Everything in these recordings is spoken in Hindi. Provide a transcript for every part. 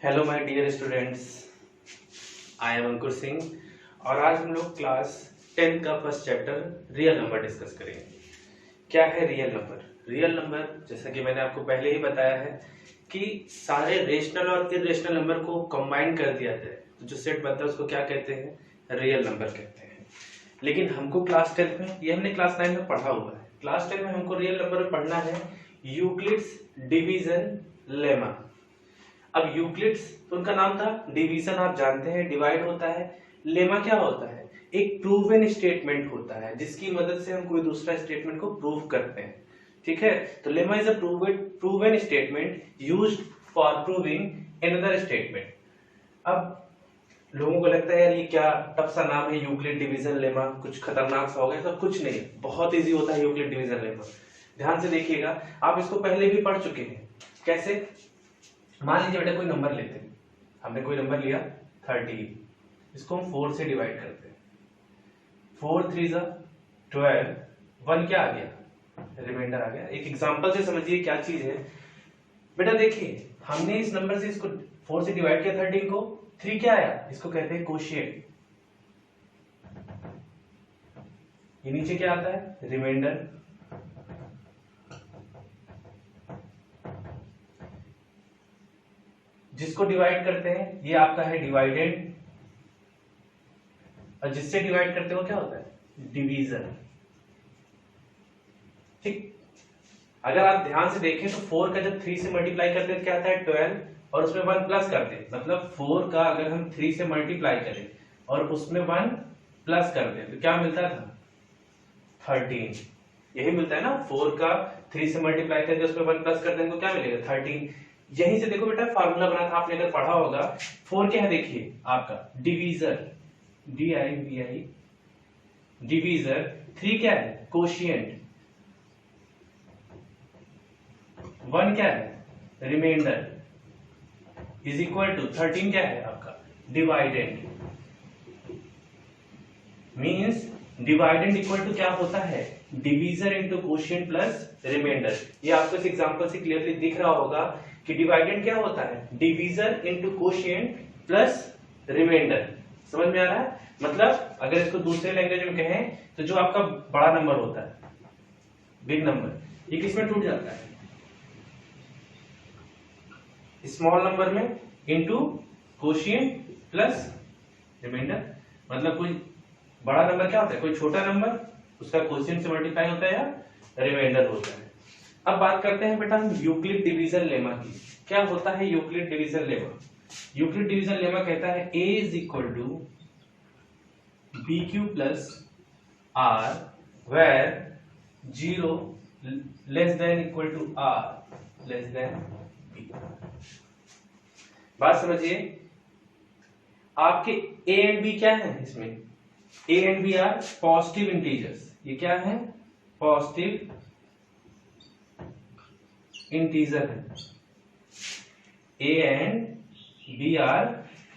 Hello my dear students, I am Ankur Singh और आज हम लोग क्लास 10 का first chapter real number discuss करेंगे। क्या है रियल नंबर? रियल नंबर, जैसा कि मैंने आपको पहले ही बताया है कि सारे रेशनल और इरेशनल नंबर को कंबाइन कर दिया जाए तो जो सेट बनता है उसको क्या कहते हैं? रियल नंबर कहते हैं। लेकिन हमको क्लास 10 में, ये हमने क्लास 9 में पढ़ा हुआ है, क्लास 10 में हमको रियल नंबर में पढ़ना है यूक्लिड्स डिवीजन लेमा। अब यूक्लिड्स तो उनका नाम था, डिवीजन आप जानते हैं डिवाइड होता है, लेमा क्या होता है? एक प्रूवन स्टेटमेंट होता है जिसकी मदद से हम कोई दूसरा स्टेटमेंट को प्रूव करते हैं। ठीक है, तो lemma is a proven statement used for proving another statement. अब लोगों को लगता है यार ये क्या टफ सा नाम है यूक्लिड डिवीजन लेमा, कुछ खतरनाक सा हो गया। तो कुछ नहीं, बहुत इजी होता है यूक्लिड डिवीजन लेमा। ध्यान से देखिएगा, आप इसको पहले भी पढ़ चुके हैं। कैसे? मान लीजिए बेटा कोई नंबर लेते हैं, हमने कोई नंबर लिया 13, इसको हम 4 से डिवाइड करते हैं। 4 3 12, 1 क्या आ गया? रिमाइंडर आ गया। एक एग्जांपल से समझिए क्या चीज है। बेटा देखिए, हमने इस नंबर से इसको 4 से डिवाइड किया 13 को, 3 क्या आया? इसको कहते हैं कोशिएंट। ये नीचे क्या आता है? रिमाइंडर। जिसको डिवाइड करते हैं ये आपका है डिवाइडेंड, और जिससे डिवाइड करते हो क्या होता है? डिवीजन। ठीक, अगर आप ध्यान से देखें तो 4 का जब 3 से मल्टीप्लाई करते हैं क्या आता है? 12, और उसमें 1 प्लस करते हैं, मतलब 4 का अगर हम 3 से मल्टीप्लाई करें और उसमें 1 प्लस कर दें तो क्या मिलता था? 13। यही मिलता है ना, 4 का 3 से मल्टीप्लाई करके उसमें 1 प्लस कर दें तो क्या मिलेगा? 13। यहीं से देखो बेटा फार्मूला बना था, आपने अगर पढ़ा होगा। 4 क्या है? देखिए आपका डिवीजर, DIVI डिवीजर। 3 क्या है? कोशिएंट। 1 क्या है? रिमाइंडर। इज इक्वल टू 13 क्या है आपका? Dividend. Means dividend equal to क्या होता है? Divisor into quotient plus remainder. ये आपको इस एग्जांपल से क्लियरली दिख रहा होगा कि डिवाइडेंड क्या होता है? Divisor into quotient plus remainder. समझ में आ रहा है? मतलब अगर इसको दूसरे लैंग्वेज में कहें तो जो आपका बड़ा नंबर होता है, बिग नंबर, ये किसमें टूट जाता है? स्मॉल नंबर में इंटू कोशिएंट प्लस रिमाइंडर। मतलब कोई बड़ा नंबर क्या होता है? कोई छोटा नंबर, उसका कोशिएंट से मल्टीप्लाई होता है या रिमाइंडर होता है। अब बात करते हैं बेटा हम यूक्लिड डिवीजन लेमा की। क्या होता है Euclid division lemma? Euclid division lemma कहता है a is equal to BQ plus R where 0 less than equal to R less than B। बात समझिए, आपके a एंड b क्या है? इसमें a and b are positive integers. ये क्या है? पॉजिटिव इंटीजर है। a and b are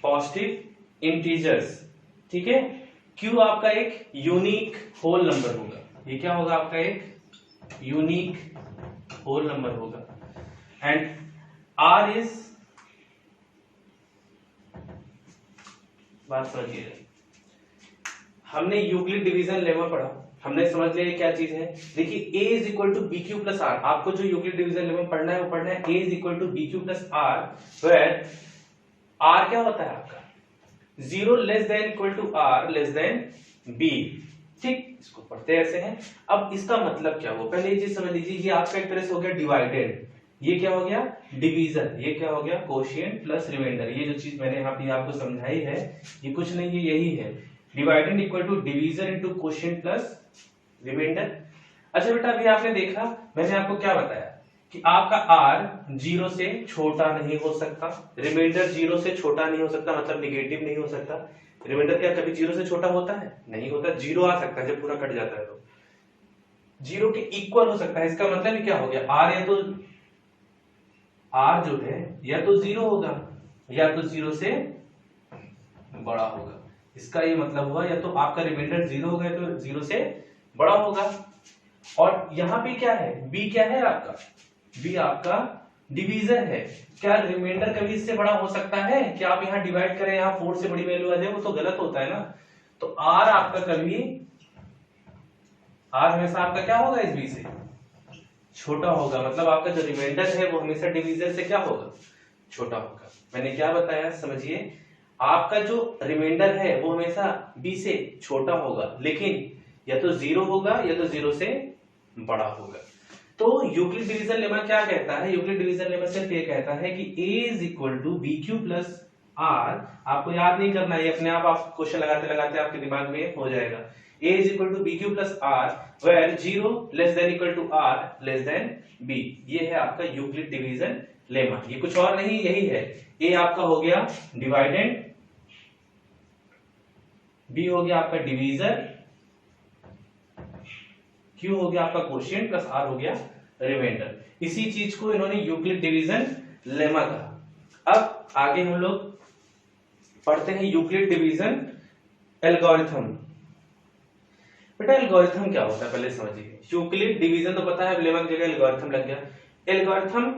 positive integers. ठीक है, q आपका एक यूनिक होल नंबर होगा। ये क्या होगा आपका? एक यूनिक होल नंबर होगा। एंड r इज, बात समझिए, हमने यूक्लिड डिवीजन लेमा पढ़ा, हमने समझ लिया क्या चीज है। देखिए a is equal to B Q plus R. आपको जो यूक्लिड डिवीजन लेमा पढ़ना है वो पढ़ना है a is equal to B Q plus are, where r क्या होता है आपका? 0 less than equal to r less than b। ठीक, इसको पढ़ते ऐसे हैं। अब इसका मतलब क्या हुआ? पहले ये चीज समझ लीजिए, ये आपका एक तरह से हो गया डिवाइडेड, ये क्या हो गया? डिवीजन, ये क्या हो गया? Quotient plus remainder. ये जो चीज मैंने यहाँ पे आपको समझाई है ये कुछ नहीं है, यही है divided equal to division into quotient plus remainder. अच्छा बेटा, अभी आपने देखा, मैंने आपको क्या बताया कि आपका r 0 से छोटा नहीं हो सकता, रिमाइंडर 0 से छोटा नहीं हो सकता, मतलब निगेटिव नहीं हो सकता। रिमाइंडर क्या कभी 0 से छोटा होता है? नहीं होता। 0 आ सकता है जब पूरा कट जाता है तो 0 के इक्वल हो सकता है। इसका मतलब क्या हो गया? r या तो r जो है या तो 0 होगा या तो 0 से बड़ा होगा। इसका ये मतलब हुआ या तो आपका रिमाइंडर 0 होगा या तो 0 से बड़ा होगा। और यहां पे क्या है? b क्या है आपका? b आपका डिवीजर है, क्या रिमाइंडर कभी इससे बड़ा हो सकता है कि आप यहाँ डिवाइड करें, यहाँ 4 से बड़ी वैल्यू आ जाए? वो तो गलत होता है ना। तो आर आपका कभी, आर हमेशा आपका क्या होगा, इस बी से छोटा होगा, मतलब आपका जो रिमाइंडर है वो हमेशा डिवीजर से क्या होगा, छोटा होगा। मैंने क्या बताया समझिए, आपका जो रिमाइंडर है वो हमेशा बी से छोटा होगा, लेकिन या तो 0 होगा या तो 0 से बड़ा होगा। तो यूक्लिड डिवीजन लेमा क्या कहता है? यूक्लिड डिवीजन लेमा सिर्फ ये कहता है कि a is equal to B Q plus R. आपको याद नहीं करना, ये अपने आप क्वेश्चन लगाते लगाते आपके दिमाग में हो जाएगा। a is equal to B Q plus are where 0 less than equal to R less than b। ये है आपका यूक्लिड डिवीजन लेमा, ये कुछ और नहीं, यही है। a आपका हो गया डिवाइडेंड, b हो गया आपका डिवीजर, Q हो गया आपका क्वोशिएंट प्लस R हो गया रिमाइंडर। इसी चीज को इन्होंने यूक्लिड डिवीजन लेमा कहा। अब आगे हम लोग पढ़ते हैं यूक्लिड डिवीजन एल्गोरिथम। बेटा एल्गोरिथम क्या होता है पहले समझिए। यूक्लिड डिवीजन तो पता है, लेमा की जगह एल्गोरिथम लग गया। एल्गोरिथम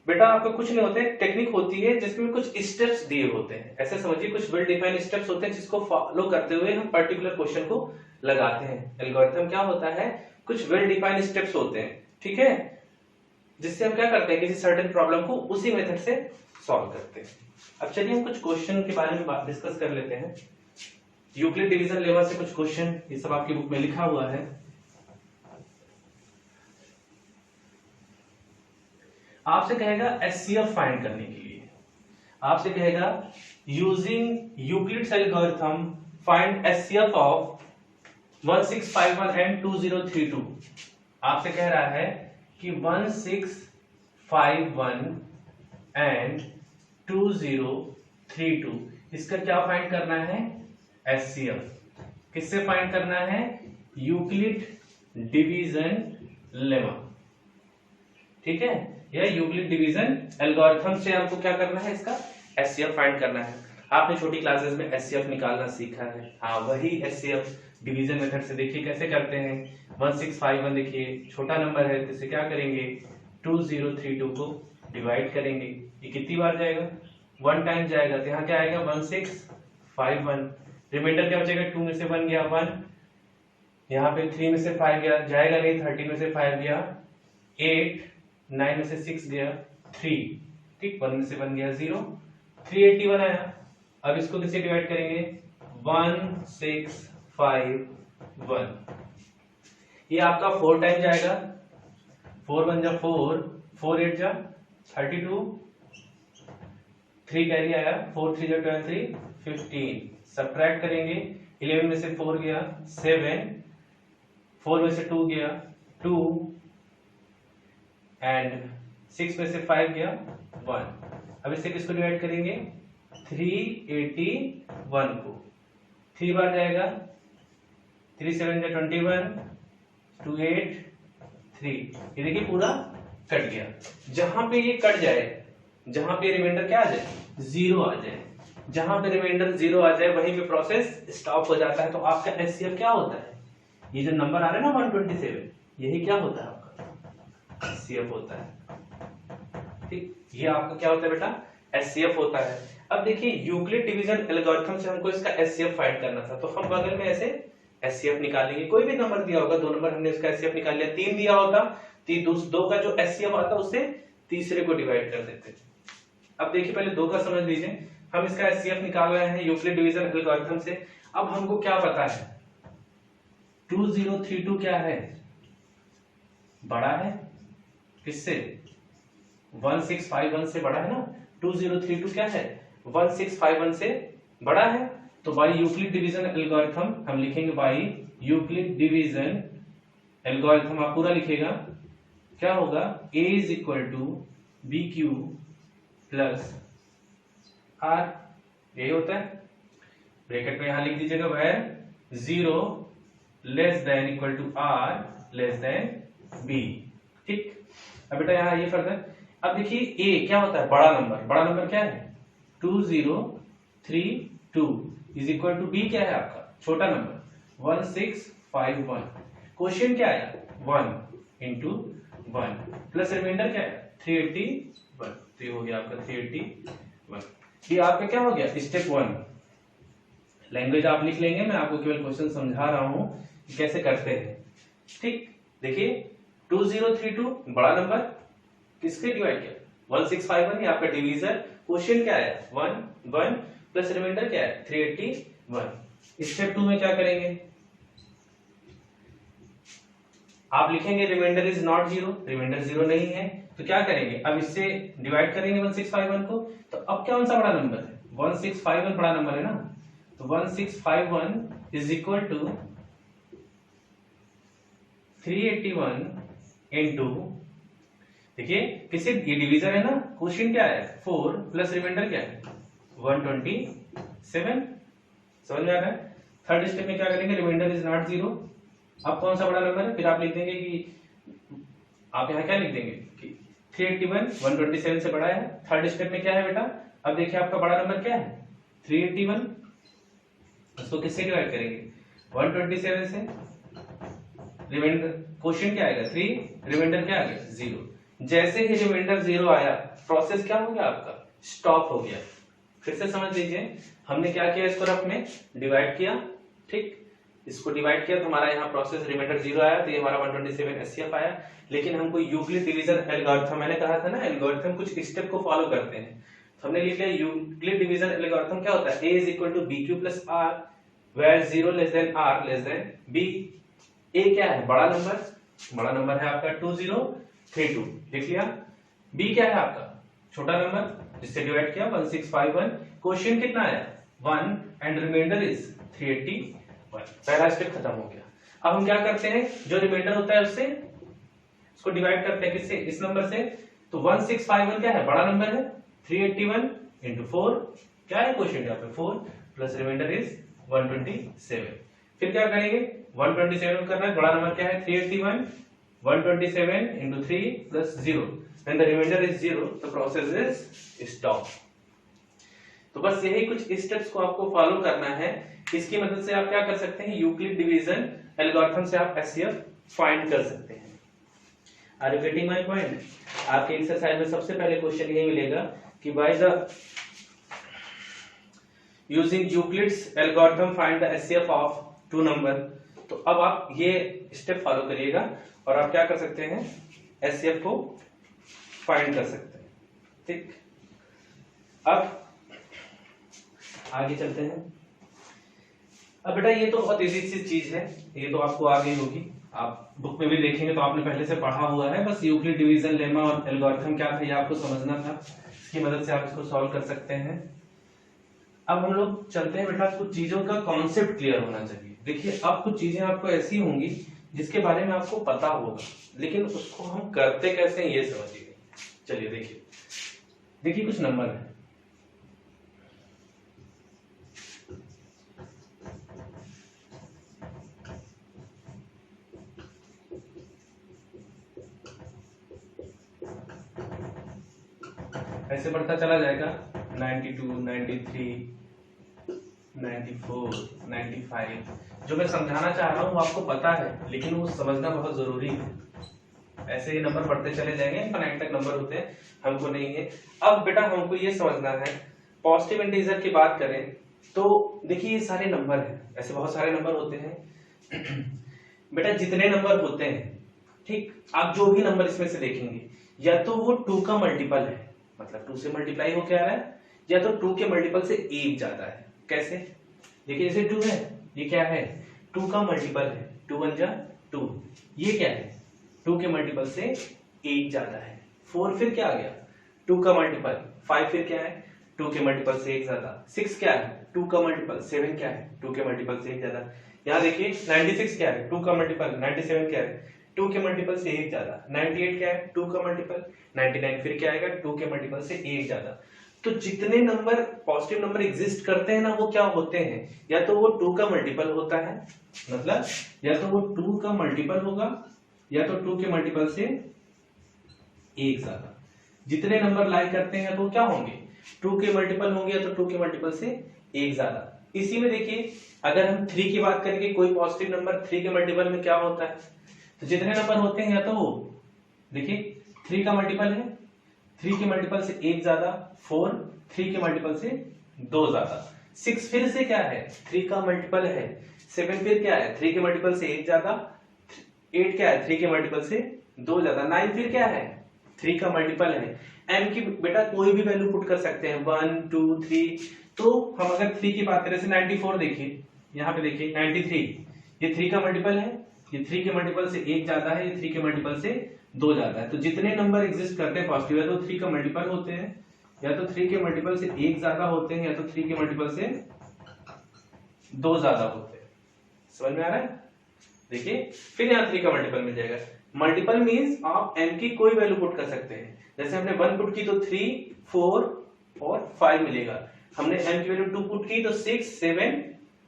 बेटा आपको कुछ नहीं होते, टेक्निक होती है जिसमें कुछ स्टेप्स दिए होते हैं। ऐसे समझिए कुछ वेल डिफाइंड स्टेप्स होते हैं जिसको फॉलो करते हुए हम पर्टिकुलर क्वेश्चन को लगाते हैं। एल्गोरिथम क्या होता है? कुछ वेल डिफाइंड स्टेप्स होते हैं, ठीक है, जिससे हम क्या करते हैं, किसी सर्टेन प्रॉब्लम को उसी मेथड से सॉल्व करते हैं। अब चलिए हम कुछ क्वेश्चन के बारे में डिस्कस कर लेते हैं। यूक्लिड डिवीजन लेमा से कुछ क्वेश्चन, ये सब आपकी बुक में लिखा हुआ है। आपसे कहेगा एचसीएफ फाइंड करने के लिए, आपसे कहेगा using Euclid's algorithm find HCF of 1651 and 2032। आपसे कह रहा है कि 1651 एंड 2032 इसका क्या फाइंड करना है? एचसीएफ। किससे फाइंड करना है? यूक्लिड डिवीजन लेमा, ठीक है, यह यूक्लिड डिवीजन एल्गोरिथम से हमको क्या करना है? इसका एचसीएफ फाइंड करना है। आपने छोटी क्लासेस में एचसीएफ निकालना सीखा है, हाँ वही एचसीएफ डिवीजन मेथड से देखिए कैसे करते हैं। 1651 देखिए छोटा नंबर है तो इसे क्या करेंगे, 2032 को डिवाइड करेंगे। ये कितनी बार जाएगा? 1 टाइम जाएगा, तो यहाँ क्या आएगा 1651। रिमाइंडर क्या बचेगा? 2 में से 1 गया 1, यहाँ पे 3 में से 5 गया, जाएगा नहीं, 30 में से 5 गया 8, 9 में से 6 गया 3, ठीक, 1 में से 1 गया 0, 381 आया। अब इसको किससे डिवाइड करेंगे? 1651। ये आपका 4 टाइम जाएगा, 4 1 जा 4, 4 8 जा 32, 3 कैरी आया, 4 3 जा 23, 15। सब्ट्रैक्ट करेंगे, 11 में से 4 गया 7, 4 में से 2 गया 2 एंड 6 में से 5 गया 1। अब इसे किसको डिवाइड करेंगे? 381 को 3 बार जाएगा, 3 7 जा 21, 2 8 3। ये देखिए पूरा कट गया। जहां पे ये कट जाए, जहां पे रिमाइंडर क्या आ जाए? 0 आ जाए। जहां पे रिमाइंडर 0 आ जाए वहीं पे प्रोसेस स्टॉप हो जाता है। तो आपका एचसीएफ क्या होता है? ये जो नंबर आ रहा है ना 127, यही क्या होता है? आपका एचसीएफ होता है, ठीक, ये आपका क्या होता है बेटा? एचसीएफ होता है। अब देखिए यूक्लिड डिवीजन एल्गोरिथम से हमको इसका एचसीएफ फाइंड करना था, तो हम बगल में ऐसे एचसीएफ निकालेंगे। कोई भी नंबर दिया होगा, 2 नंबर हमने इसका एचसीएफ निकाल लिया, 3 दिया होता, 2 का जो एचसीएफ आता उससे तीसरे को डिवाइड कर देते। अब देखिए पहले 2 का समझ लीजिए, हम इसका एचसीएफ निकाल रहे हैं यूक्लिड डिवीजन एल्गोरिथम से। अब हमको क्या पता है? 2032 क्या है? बड़ा है किससे? 1651 से बड़ा है ना। 2032 क्या है? 1651 से बड़ा है। तो बाई यूक्लिड डिवीजन एल्गोरिथम हम लिखेंगे, बाई यूक्लिड डिवीजन एल्गोरिथम आप पूरा लिखेगा, क्या होगा? a is equal to B Q plus R, यही होता है। ब्रैकेट में यहां लिख दीजिएगा where 0 less than equal to R less than B, ठीक। अब बेटा यहां ये फर्क है। अब देखिए a क्या होता है? बड़ा नंबर। बड़ा नंबर क्या है? 2032 इज इक्वल टू b क्या है आपका? छोटा नंबर 1651। क्वेश्चन क्या आया? 1 इंटू 1 प्लस रिमाइंडर क्या है? 381। तो ये हो गया आपका 381। ये आपका क्या हो गया स्टेप 1। लैंग्वेज आप लिख लेंगे, मैं आपको केवल क्वेश्चन समझा रहा हूं कि कैसे करते हैं। ठीक, देखिए 2032 बड़ा नंबर किसके डिवाइड किया 1651, ये आपका डिवीजर। क्वेश्चन क्या है 1 1 प्लस रिमाइंडर क्या है 381। स्टेप 2 में क्या करेंगे, आप लिखेंगे remainder is not zero, remainder zero नहीं है, तो क्या करेंगे, अब इससे डिवाइड करेंगे 1651 को। तो अब कौन सा बड़ा नंबर है 1651 बड़ा नंबर है ना, तो 1651 इज इक्वल टू 381 इंटू, देखिए किसी ये डिवीजर है ना, क्वेश्चन क्या है 4 प्लस रिमाइंडर क्या है 127। समझ में आ रहा है। थर्ड स्टेप में क्या करेंगे, रिमाइंडर इज नॉट जीरो। अब कौन सा बड़ा नंबर है, फिर आप लिख देंगे कि आप यहाँ क्या लिख देंगे कि 381 127 से बड़ा है। थर्ड स्टेप में क्या है बेटा, अब देखिए आपका बड़ा नंबर क्या है 381, उसको किससे डिवाइड करेंगे 127 से। रिमाइंडर क्वेश्चन क्या आएगा 3, रिमाइंडर क्या आ गया 0। जैसे ही रिमाइंडर 0 आया, प्रोसेस क्या हो गया आपका स्टॉप हो गया। फिर से समझ लीजिए, हमने क्या किया, इसको रफ में डिवाइड किया। ठीक, इसको डिवाइड किया तो हमारा यहाँ प्रोसेस रिमाइंडर 0 आया, तो ये हमारा 127 एचसीएफ आया। लेकिन हमको यूक्लिड डिवीजन एल्गोरिथम, मैंने कहा था ना एल्गोरिथम कुछ स्टेप को फॉलो करते हैं, तो हमने लिख लिया यूक्लिड डिवीजन एल्गोरिथम क्या होता है, a is equal to B Q plus are, where zero less than r less than b. a क्या है बड़ा नंबर है आपका 2032, लिख लिया। b क्या है आपका छोटा नंबर जिससे डिवाइड किया 1651। क्वेश्चन कितना है 1 एंड रिमाइंडर इज 381। पहला स्टेप खत्म हो गया। अब हम क्या करते हैं, जो रिमाइंडर होता है उससे उसको डिवाइड करते हैं, किससे, इस नंबर से। तो 1651 क्या है बड़ा नंबर है, 381 इंटू 4 क्या है क्वेश्चन यहाँ पे 4 प्लस रिमाइंडर इज 127। फिर क्या करेंगे 127 करना है, बड़ा नंबर क्या है 381, 127 into 3 plus 0, when the remainder is 0 the process is stop. तो बस यही कुछ स्टेप्स को आपको फॉलो करना है। इसकी मदद से आप क्या कर सकते हैं, यूक्लिड डिवीजन एल्गोरिथम से आप एचसीएफ फाइंड कर सकते हैं। Are you getting my point. आपके एक्सरसाइज में सबसे पहले क्वेश्चन यही मिलेगा कि by the using Euclid's algorithm find the HCF of two number. तो अब आप ये स्टेप फॉलो करिएगा और आप क्या कर सकते हैं, एचसीएफ को फाइंड कर सकते हैं। ठीक, अब आगे चलते हैं। अब बेटा ये तो बहुत इजी सी चीज है, ये तो आपको आ गई होगी, आप बुक में भी देखेंगे तो आपने पहले से पढ़ा हुआ है। बस यूक्लिड डिवीजन लेमा और एल्गोरिथम क्या था ये आपको समझना था, इसकी मदद से आप इसको सॉल्व कर सकते हैं। अब हम लोग चलते हैं बेटा, कुछ चीजों का कॉन्सेप्ट क्लियर होना चाहिए। देखिए अब कुछ चीजें आपको ऐसी होंगी जिसके बारे में आपको पता होगा, लेकिन उसको हम करते कैसे हैं ये समझिए। चलिए देखिए कुछ नंबर है, ऐसे बढ़ता चला जाएगा 92, 93, 94, 95। जो मैं समझाना चाह रहा हूँ वो आपको पता है, लेकिन वो समझना बहुत जरूरी है। ऐसे ये नंबर बढ़ते चले जाएंगे, इनफाइनाइट तक नंबर होते हैं, हमको नहीं है। अब बेटा हमको ये समझना है, पॉजिटिव इंटीजर की बात करें तो देखिए ये सारे नंबर हैं, ऐसे बहुत सारे नंबर होते हैं। बेटा जितने नंबर होते हैं, ठीक, आप जो भी नंबर इसमें से देखेंगे या तो वो 2 का मल्टीपल है, मतलब 2 से मल्टीप्लाई हो क्या रहा है, या तो 2 के मल्टीपल से 1 ज्यादा है। कैसे, देखिए जैसे 2 है, ये क्या है 2 का मल्टीपल है, 2 1 जा 2। ये क्या है 2 के मल्टीपल से 1 ज्यादा है। 4 फिर क्या आ गया 2 का मल्टीपल, 5 फिर क्या है 2 के मल्टीपल से 1 ज्यादा, 6 क्या है 2 का मल्टीपल, 7 क्या है 2 के मल्टीपल से 1 ज्यादा। यहाँ देखिए 96 क्या है 2 का मल्टीपल, 97 क्या है 2 के मल्टीपल से 1 ज्यादा, 98 क्या है 2 का मल्टीपल, 99 फिर क्या आएगा 2 के मल्टीपल से 1 ज्यादा। तो जितने नंबर पॉजिटिव नंबर एग्जिस्ट करते हैं ना, वो क्या होते हैं, या तो वो 2 का मल्टीपल होता है, मतलब या तो वो 2 का मल्टीपल होगा, या तो 2 के मल्टीपल से 1 ज्यादा। जितने नंबर लाई करते हैं तो क्या होंगे 2 के मल्टीपल होंगे, या तो 2 के मल्टीपल से 1 ज्यादा। इसी में देखिए अगर हम 3 की बात करेंगे, कोई पॉजिटिव नंबर 3 के मल्टीपल में क्या होता है, तो जितने नंबर होते हैं या तो वो देखिए 3 का मल्टीपल है, 3 के मल्टीपल से 1 ज्यादा 4, 3 के मल्टीपल से 2 ज्यादा 6 फिर से क्या है 3 का मल्टीपल है, 7 फिर क्या है 3 के मल्टीपल से 1 ज्यादा, 8 क्या है 3 के मल्टीपल से 2 ज्यादा, 9 फिर क्या है 3 का मल्टीपल है। m की बेटा कोई भी वैल्यू पुट कर सकते हैं 1 2 3, तो हम अगर 3 की बात करें, 94 देखिए, यहाँ पे देखिए 93, ये 3 का मल्टीपल है, ये 3 के मल्टीपल से 1 ज्यादा है, ये 3 के मल्टीपल से 2 ज्यादा है। तो जितने नंबर एग्जिस्ट करते हैं पॉजिटिव, या तो 3 का मल्टीपल होते हैं, या तो 3 के मल्टीपल से 1 ज्यादा होते हैं, या तो 3 के मल्टीपल से 2 ज्यादा होते हैं। समझ में आ रहा है? देखिए फिर यहाँ 3 का मल्टीपल मिल जाएगा। मल्टीपल मींस आप m की कोई वैल्यू पुट कर सकते हैं। जैसे हमने 1 पुट की तो 3 4 और 5 मिलेगा, हमने m की वैल्यू 2 पुट की तो 6 7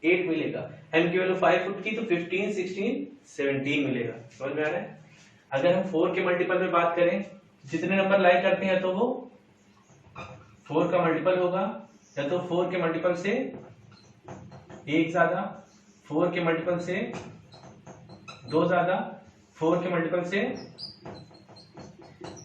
8 मिलेगा, m की वैल्यू 5 पुट की तो 15 16 17 मिलेगा। समझ में आ रहा है? अगर हम 4 के मल्टीपल में बात करें, जितने नंबर लाइक करते हैं तो वो 4 का मल्टीपल होगा, या तो 4 के मल्टीपल से 1 ज्यादा, 4 के मल्टीपल से 2 ज्यादा, 4 के मल्टीपल से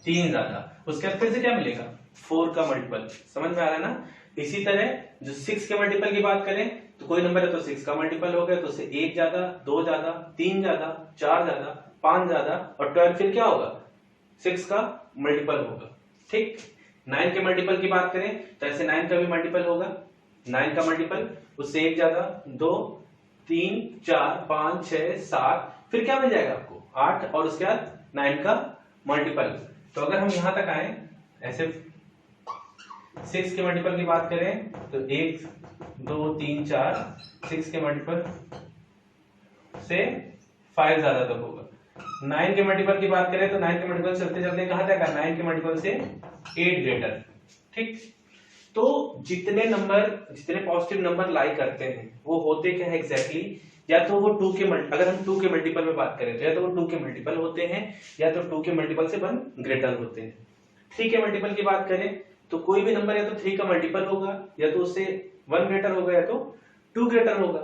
3 ज्यादा, उसके बाद फिर से क्या मिलेगा 4 का मल्टीपल। समझ में आ रहा है ना? इसी तरह जो 6 के मल्टीपल की बात करें तो कोई नंबर है तो 6 का मल्टीपल हो गया, तो उससे 1 ज्यादा 2 ज्यादा 3 ज्यादा 4 ज्यादा 5 ज्यादा, और 12 फिर क्या होगा 6 का मल्टीपल होगा। ठीक, 9 के मल्टीपल की बात करें तो ऐसे 9 का भी मल्टीपल होगा, 9 का मल्टीपल उससे 1 ज्यादा 2 3 4 5 6 7, फिर क्या मिल जाएगा आपको 8, और उसके बाद 9 का मल्टीपल। तो अगर हम यहां तक आए, ऐसे 6 के मल्टीपल की बात करें तो 1 2 3 4, 6 के मल्टीपल से 5 ज्यादा तक होगा। 9 के मल्टीपल की बात करें तो 9 के मल्टीपल चलते चलते कहां तक, 9 के मल्टीपल से 8 ग्रेटर। ठीक, तो जितने पॉजिटिव नंबर लाई करते हैं वो होते क्या है एग्जैक्टली, या तो वो 2 के अगर हम 2 के मल्टीपल में बात करें तो या तो वो 2 के मल्टीपल होते हैं, या तो 2 के मल्टीपल से 1 ग्रेटर होते हैं। 3 के मल्टीपल की बात करें तो कोई भी नंबर या तो 3 का मल्टीपल होगा, या तो उससे 1 ग्रेटर होगा, या तो 2 ग्रेटर होगा।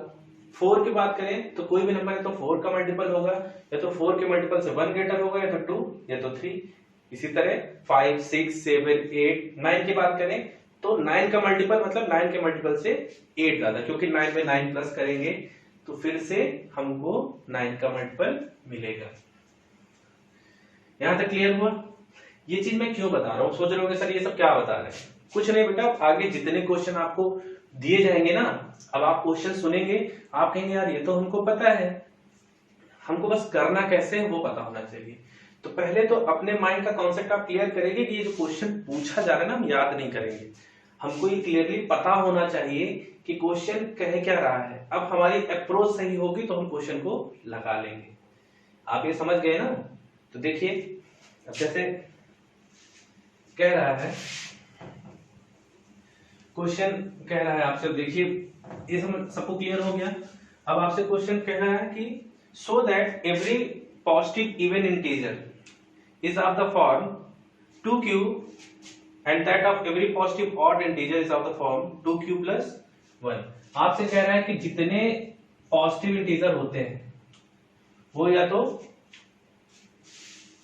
4 की बात करें तो कोई भी नंबर है तो 4 का मल्टीपल होगा, या तो 4 के मल्टीपल से 1 ग्रेटर होगा, या तो 2 या तो 3। इसी तरह 5 6 7 8 9 की बात करें तो 9 का मल्टीपल मतलब 9 के मल्टीपल से 8 ज्यादा, क्योंकि 9 में 9 प्लस करेंगे तो फिर से हमको 9 का मल्टीपल मिलेगा। यहां तक क्लियर हुआ? ये चीज मैं क्यों बता रहा हूं, सोच रहे होंगे सर ये सब क्या बता रहे हैं। कुछ नहीं बेटा, आगे जितने क्वेश्चन आपको दिए जाएंगे ना, अब आप क्वेश्चन सुनेंगे, आप कहेंगे यार ये तो हमको पता है, हमको बस करना कैसे है वो पता होना चाहिए। तो पहले तो अपने माइंड का कॉन्सेप्ट आप क्लियर करेंगे कि ये जो क्वेश्चन पूछा जा रहा है ना हम याद नहीं करेंगे, हमको ये क्लियरली पता होना चाहिए कि क्वेश्चन कह क्या रहा है। अब हमारी अप्रोच सही होगी तो हम क्वेश्चन को लगा लेंगे। आप ये समझ गए ना? तो देखिए अब जैसे कह रहा है क्वेश्चन, कह रहा है आपसे, देखिए ये सबको क्लियर हो गया। अब आपसे क्वेश्चन कह रहा है कि so that every positive even integer is of the form 2q and that of every positive odd integer is of the form 2q plus 1। आपसे कह रहा है कि जितने पॉजिटिव इंटीजर होते हैं वो, या तो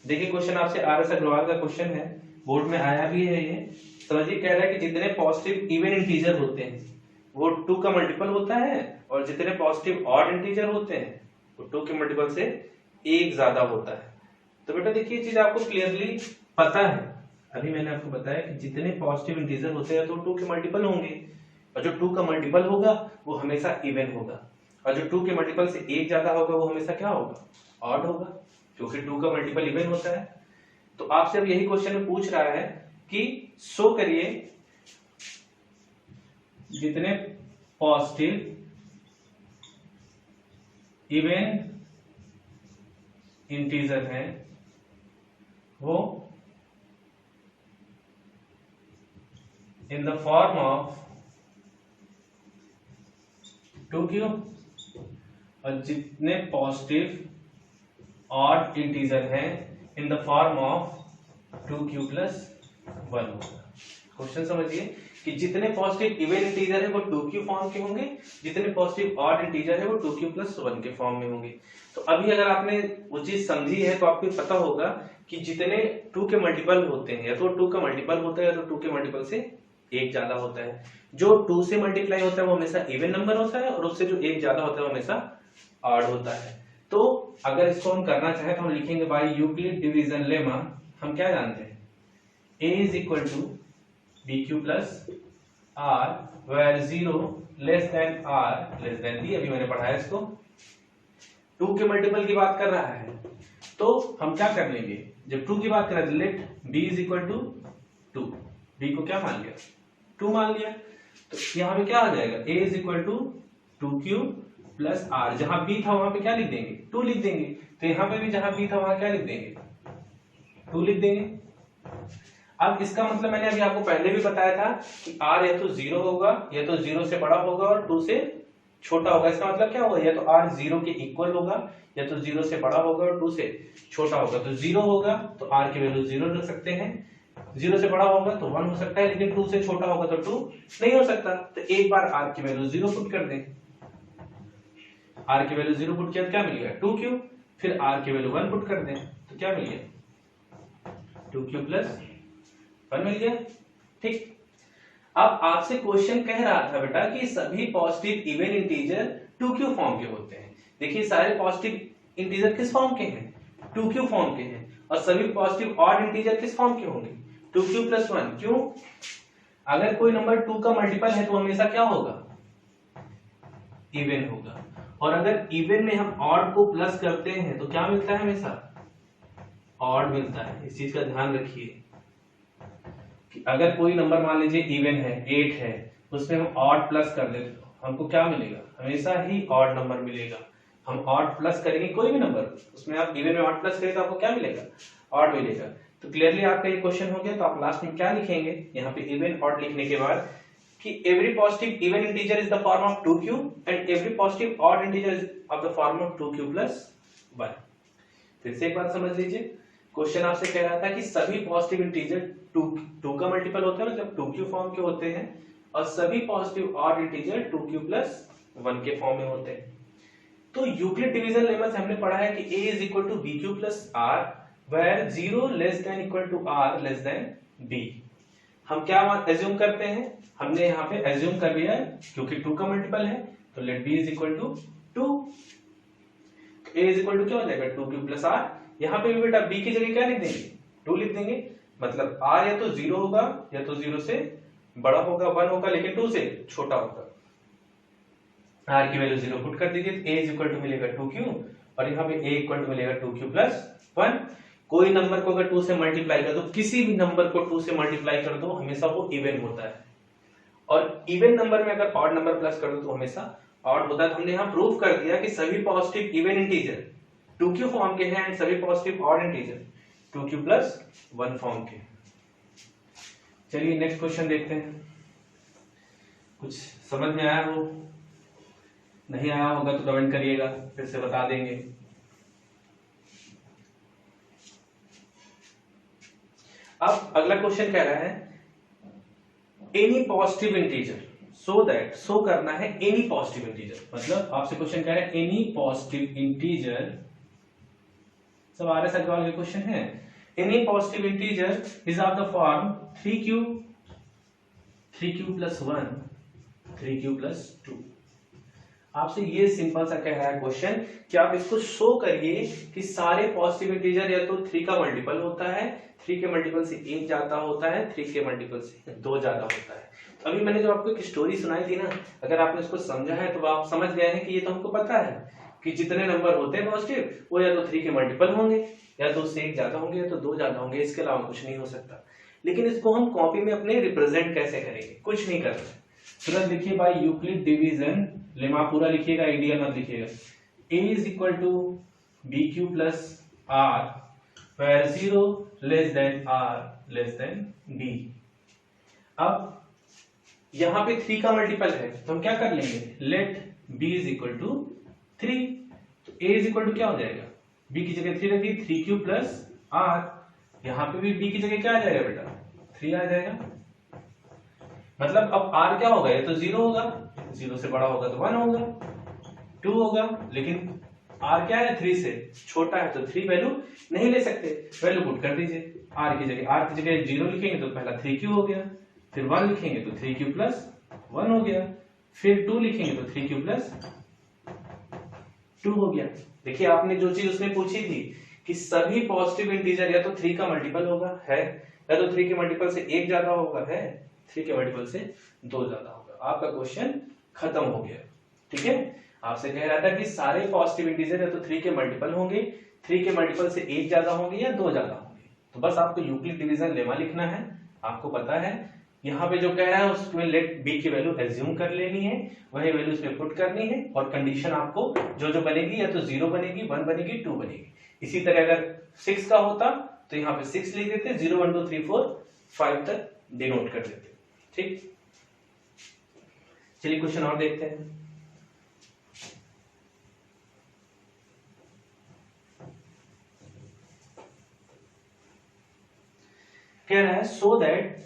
देखिए क्वेश्चन आपसे RS अग्रवाल का क्वेश्चन है, बोर्ड में आया भी है ये, समझिए। कह रहा है कि जितने पॉजिटिव इवन इंटीजर होते हैं वो 2 का मल्टीपल होता है, और जितने पॉजिटिव ऑड इंटीजर होते हैं वो 2 के मल्टीपल से 1 ज्यादा होता है। तो बेटा देखिए चीज आपको क्लियरली पता है, अभी मैंने आपको बताया कि जितने पॉजिटिव इंटीजर होते हैं तो 2 के मल्टीपल होंगे, और जो 2 का मल्टीपल होगा वो हमेशा इवन होगा, और जो 2 के मल्टीपल से 1 ज्यादा होगा वो हमेशा क्या होगा, ऑड होगा, क्योंकि 2 का मल्टीपल इवन होता है। तो आपसे अब यही क्वेश्चन में पूछ रहा है कि शो करिए जितने पॉजिटिव इवन इंटीजर हैं वो in the form of 2q, और जितने पॉजिटिव ऑड इंटीजर हैं in the form of 2q plus 1 होगा। क्वेश्चन समझिए कि जितने पॉजिटिव इवन इंटीजर है वो 2q फॉर्म के होंगे, जितने पॉजिटिव ऑड इंटीजर है वो 2q plus 1 के फॉर्म में होंगे। तो अभी अगर आपने वो चीज समझी है तो आपको पता होगा कि जितने 2 के मल्टीपल होते हैं, या तो 2 का मल्टीपल होता है या तो 2 के मल्टीपल से एक ज्यादा होता है। जो 2 से मल्टीप्लाई होता है वो हमेशा इवन नंबर होता है, और उससे जो एक ज्यादा होता है वो हमेशा ऑड होता है। तो अगर इसको हम करना चाहें तो हम लिखेंगे बाय यूक्लिड डिवीजन लेमा, हम क्या जानते हैं, a is equal to B Q plus are where 0 less than r less than b. अभी मैंने पढ़ाया इसको, 2 के मल्टीपल की बात कर रहा है तो हम क्या कर लेंगे, जब 2 की बात कर रहे हैं let b is equal to 2, b को क्या मान लिया, 2 मान लिया, तो यहाँ पे क्या आ जाएगा, a is equal to 2q plus r, जहां b था वहां पे क्या लिख देंगे, 2 लिख देंगे, तो यहाँ पे भी जहां b था वहां क्या लिख देंगे, 2 लिख देंगे। अब इसका मतलब मैंने अभी आपको पहले भी बताया था कि r या तो 0 होगा या तो 0 से बड़ा होगा और 2 से छोटा होगा। इसका मतलब क्या होगा, या तो r 0 के इक्वल होगा या तो 0 से बड़ा होगा और 2 से छोटा होगा। तो 0 होगा तो r की वैल्यू 0 रख सकते हैं, 0 से बड़ा होगा तो 1 हो सकता है, लेकिन 2 से छोटा होगा तो 2 नहीं हो सकता। तो एक बार r की वैल्यू 0 पुट कर दें, r की वैल्यू 0 पुट किया तो क्या मिल गया 2q, फिर r की वैल्यू 1 पुट कर दें तो क्या मिल गया 2q प्लस 1 मिल गया। ठीक, अब आपसे क्वेश्चन कह रहा था बेटा कि सभी positive even integer 2q form के होते हैं। देखिए सारे पॉजिटिव इंटीजर किस फॉर्म के हैं, 2q फॉर्म के हैं, और सभी पॉजिटिव ऑड इंटीजर किस फॉर्म के होंगे, 2q प्लस 1। क्यों, अगर कोई नंबर 2 का मल्टीपल है तो हमेशा क्या होगा, इवन होगा, और अगर इवन में हम ऑड को प्लस करते हैं तो क्या मिलता है, हमेशा ऑड मिलता है। इस चीज का ध्यान रखिए कि अगर कोई नंबर मान लीजिए इवन है 8 है, उसमें हम ऑड प्लस कर देते तो हमको क्या मिलेगा, हमेशा ही ऑड नंबर मिलेगा। हम ऑड प्लस करेंगे कोई भी नंबर, उसमें आप इवन में ऑड प्लस करें तो आपको क्या मिलेगा, ऑड मिलेगा। तो क्लियरली आपका ये क्वेश्चन हो गया। तो आप लास्ट में क्या लिखेंगे, यहाँ पे इवन ऑड लिखने के बाद कि every positive even integer is the form of 2q and every positive odd integer is of the form of 2q plus 1। फिर से एक बात समझ लीजिए, क्वेश्चन आपसे कह रहा था कि सभी पॉजिटिव इंटीजर 2 का मल्टीपल होता है मतलब 2q फॉर्म के होते हैं, और सभी positive odd integer 2q plus 1 के फॉर्म में होते हैं। तो यूक्लिड डिवीजन लेमा से हमने पढ़ा है कि a is equal to B Q plus are where 0 less than equal to r less than b। हम क्या एज्यूम करते हैं, हमने यहाँ पे एज्यूम कर लिया है क्योंकि 2 का मल्टीपल है तो let b is equal to 2, a is equal to क्या हो जाएगा 2q प्लस r। यहाँ पे भी बेटा b की जगह क्या लिख देंगे, 2 लिख देंगे, मतलब r या तो 0 होगा या तो 0 से बड़ा होगा, 1 होगा, लेकिन 2 से छोटा होगा। r की वैल्यू 0 पुट कर दीजिए तो a इज इक्वल टू मिलेगा 2q, और यहाँ पे a इक्वल टू मिलेगा 2q प्लस 1। कोई नंबर को अगर 2 से मल्टीप्लाई कर दो, किसी भी नंबर को 2 से मल्टीप्लाई कर दो, हमेशा वो इवन होता है, और इवन नंबर में अगर ऑड नंबर प्लस कर दो तो हमेशा ऑड होता है। तो हमने यहाँ प्रूव कर दिया कि सभी positive even integer 2q form के हैं एंड सभी positive odd integer 2q plus 1 form के। चलिए नेक्स्ट क्वेश्चन देखते हैं, कुछ समझ में आया हो, नहीं आया होगा तो कमेंट करिएगा, फिर से बता देंगे। अब अगला क्वेश्चन कह रहा है any positive integer, so that, so करना है एनी पॉजिटिव इंटीजर, मतलब आपसे क्वेश्चन कह रहा है एनी पॉजिटिव इंटीजर, सब आर एस अग्रवाल के क्वेश्चन है। Any positive integer is of the form 3q plus 1 3q plus 2। आपसे ये सिंपल सा कह रहा है क्वेश्चन कि आप इसको शो करिए कि सारे पॉजिटिव इंटीजर या तो 3 का मल्टीपल होता है, 3 के मल्टीपल से 1 ज्यादा होता है, 3 के मल्टीपल से 2 ज्यादा होता है। तो अभी मैंने जो आपको एक स्टोरी सुनाई थी ना, अगर आपने इसको समझा है तो आप समझ गए हैं कि ये तो हमको पता है कि जितने नंबर होते हैं पॉजिटिव वो या तो 3 के मल्टीपल होंगे, या तो उससे 1 ज्यादा होंगे, या तो 2 ज्यादा होंगे, इसके अलावा कुछ नहीं हो सकता। लेकिन इसको हम कॉपी में अपने रिप्रेजेंट कैसे करेंगे, कुछ नहीं कर रहे। तुरंत लिखिए बाय यूक्लिड डिवीजन लेमा, पूरा लिखिएगा, आइडियल मत लिखिएगा। a is equal to B Q plus are where 0 less than r less than b। अब यहां पे 3 का मल्टीपल है तो हम क्या कर लेंगे, let b is equal to 3, तो a इज इक्वल टू क्या हो जाएगा, b की जगह 3 रखिए, 3q प्लस r, यहां पे भी b की जगह क्या आ जाएगा बेटा, 3 आ जाएगा। मतलब अब r क्या होगा, ये तो 0 होगा, 0 से बड़ा होगा तो 1 होगा, 2 होगा, लेकिन r क्या है 3 से छोटा है तो 3 वैल्यू नहीं ले सकते, वैल्यू पुट कर दीजिए। r की जगह 0 लिखेंगे तो पहला 3q हो गया, फिर 1 लिखेंगे तो 3q प्लस 1 हो गया, फिर 2 लिखेंगे तो 3q प्लस 2 हो गया। देखिए आपने जो चीज उसने पूछी थी कि सभी पॉजिटिव इंटीजर या तो 3 का मल्टीपल होगा है, या तो 3 के मल्टीपल से 1 ज्यादा होगा है, 3 के मल्टीपल से 2 ज्यादा होगा। आपका क्वेश्चन खत्म हो गया। ठीक है, आपसे कह रहा था कि सारे पॉजिटिव इंटीजर या तो 3 के मल्टीपल होंगे, 3 के मल्टीपल से 1 ज्यादा होंगे या 2 ज्यादा होंगे। तो बस आपको यूक्लिड डिवीजन लेमा लिखना है, आपको पता है। यहाँ पे जो कह रहा है उसमें लेट बी की वैल्यू एज्यूम कर लेनी है, वही वैल्यू उसमें पुट करनी है, और कंडीशन आपको जो जो बनेगी या तो 0 बनेगी, 1 बनेगी, 2 बनेगी। इसी तरह अगर 6 का होता तो यहाँ पे 6 लिख देते, 0 1 2 3 4 5 तक डिनोट कर देते। ठीक, चलिए क्वेश्चन और देखते हैं। कह रहा है सो दैट,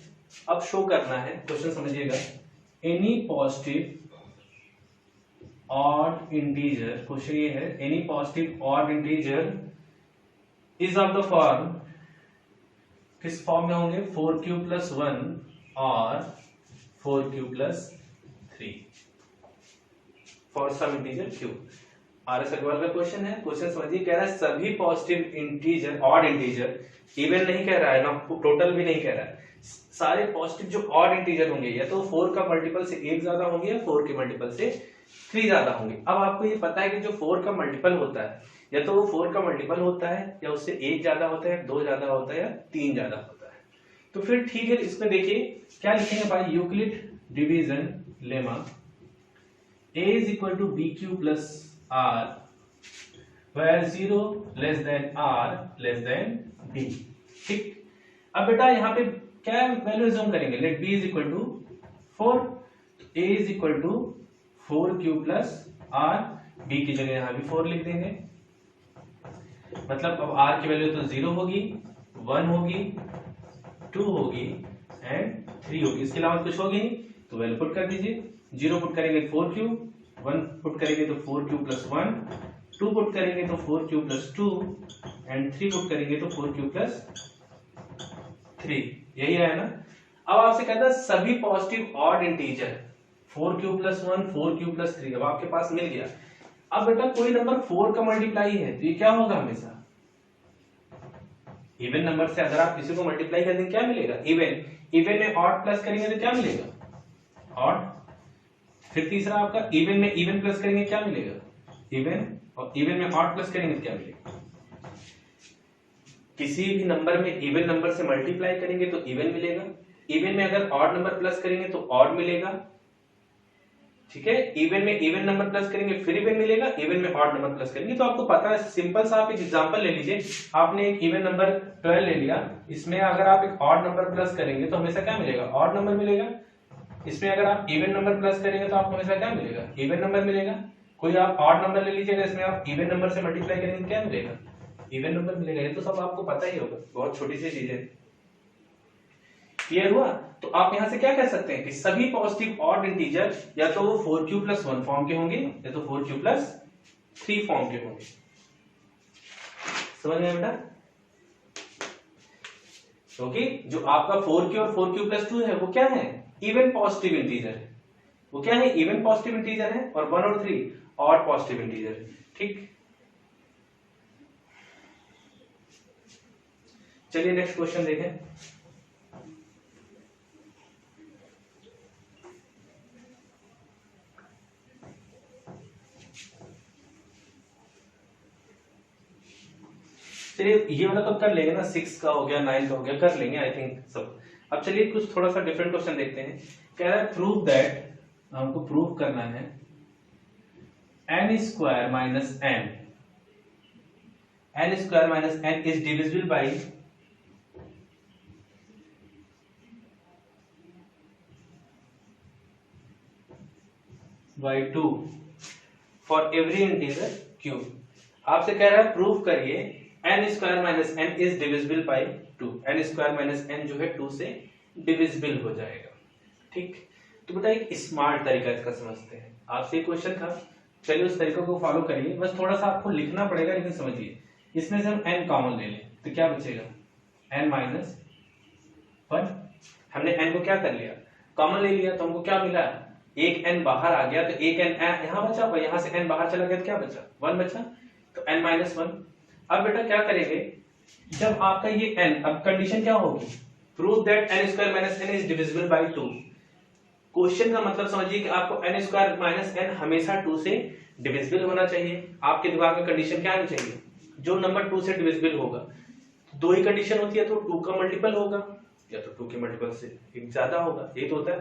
अब शो करना है, क्वेश्चन समझिएगा, any positive odd integer, question ये है any positive odd integer is of the form, किस फॉर्म में होंगे, 4q प्लस 1 और 4q plus 3 for some integer q। RS Agarwal का क्वेश्चन है, क्वेश्चन समझिए, कह रहा है सभी positive integer, odd integer, even नहीं कह रहा है ना, टोटल भी नहीं कह रहा है, सारे पॉजिटिव जो ऑड इंटीजर होंगे या तो 4 का मल्टीपल से 1 ज्यादा होंगे या 4 के मल्टीपल से 3 ज्यादा होंगे। अब आपको ये पता है कि जो 4 का मल्टीपल होता है या तो वो 4 का मल्टीपल होता है या उससे 1 ज्यादा होता है, 2 ज्यादा होता है या 3 ज्यादा होता है। तो फिर ठीक है, इसमें देखिए क्या लिखेंगे भाई, Euclid division lemma a is equal to bq plus r where 0 less than r less than b। ठीक, अब बेटा यहाँ पे क्या वैल्यू एज्यूम करेंगे, late b is equal to 4, a is equal to 4q plus r, b की जगह यहाँ भी 4 लिख देंगे, मतलब अब r की वैल्यू तो 0 होगी, 1 होगी, 2 होगी एंड 3 होगी, इसके अलावा कुछ होगी नहीं, तो वैल्यू पुट कर दीजिए। 0 पुट करेंगे 4q, 1 पुट करेंगे तो 4q प्लस 1, 2 पुट करेंगे तो 4q प्लस 2 एंड 3 पुट करेंगे तो 4q प्लस 3, यही है ना। अब आपसे कहता है सभी positive odd integer 4q plus 1, 4q plus 3, अब आपके पास मिल गया। अब बेटा कोई नंबर 4 का मल्टीप्लाई है तो ये क्या होगा, हमेशा इवन नंबर से अगर आप किसी को मल्टीप्लाई कर देंगे क्या मिलेगा, इवन, इवन में ऑड प्लस करेंगे तो क्या मिलेगा, ऑड। फिर तीसरा आपका इवन में इवन प्लस करेंगे क्या मिलेगा, इवन, और इवन में ऑड प्लस करेंगे तो क्या मिलेगा। किसी भी नंबर में इवन नंबर से मल्टीप्लाई करेंगे तो इवन मिलेगा, इवन में अगर ऑड नंबर प्लस करेंगे तो ऑड मिलेगा। ठीक है, इवन में इवन नंबर प्लस करेंगे फिर इवन मिलेगा, इवन में ऑड नंबर प्लस करेंगे। तो आपको पता है, सिंपल सा आप एक एग्जांपल ले लीजिए, आपने एक इवन नंबर 12 ले लिया, इसमें अगर आप एक ऑड नंबर प्लस करेंगे तो हमेशा क्या मिलेगा, ऑड नंबर मिलेगा। इसमें अगर आप इवन नंबर प्लस करेंगे तो आपको हमेशा क्या मिलेगा, इवन नंबर मिलेगा। कोई आप ऑड नंबर ले लीजिएगा, इसमें आप इवन नंबर से मल्टीप्लाई करेंगे क्या मिलेगा, इवन नंबर मिलेगा। ये तो सब आपको पता ही होगा, बहुत छोटी सी चीज है। क्लियर हुआ। तो आप यहां से क्या कह सकते हैं कि सभी पॉजिटिव ऑड इंटीजर या तो वो 4q प्लस 1 फॉर्म के होंगे या तो 4q प्लस 3 फॉर्म के होंगे। समझ में बेटा, क्योंकि जो आपका 4q और 4q प्लस 2 है वो क्या है, इवन पॉजिटिव इंटीजर है। वो क्या है, इवन पॉजिटिव इंटीजर है, और 1 और 3 ऑड पॉजिटिव इंटीजर है। ठीक, चलिए नेक्स्ट क्वेश्चन देखें। चलिए ये वाला तो कर लेंगे ना, 6 का हो गया, 9 का हो गया, कर लेंगे आई थिंक सब। अब चलिए कुछ थोड़ा सा डिफरेंट क्वेश्चन देखते हैं। कह रहा है प्रूव दैट, हमको प्रूव करना है n square minus n, n square minus n is divisible by 2 for every integer q। आपसे कह रहा है प्रूव करिए n square minus n is divisible by 2, n square minus n जो है 2 से डिविजिबल हो जाएगा। ठीक, तो बेटा एक स्मार्ट तरीका इसका समझते हैं। आपसे क्वेश्चन था चलिए उस तरीके को फॉलो करिए, बस थोड़ा सा आपको लिखना पड़ेगा, लेकिन समझिए इसमें से हम n कॉमन ले लें तो क्या बचेगा, n माइनस 1। हमने n को क्या कर लिया, कॉमन ले लिया, तो हमको क्या मिला, एक n बाहर आ गया तो एक n यहाँ बचा, और यहाँ से n बाहर चला गया तो क्या बचा, 1 बचा, तो n माइनस 1। अब बेटा क्या करेंगे, जब आपका ये n, अब कंडीशन क्या होगी, prove that n square minus n is divisible by 2। Question का मतलब समझिए कि आपको n स्क्वायर माइनस n हमेशा 2 से डिविजिबल होना चाहिए। आपके दिमाग में कंडीशन क्या आनी चाहिए, जो नंबर 2 से डिविजिबल होगा, दो ही कंडीशन होती है, तो 2 का मल्टीपल होगा या तो 2 के मल्टीपल से एक ज्यादा होगा, ये तो होता है।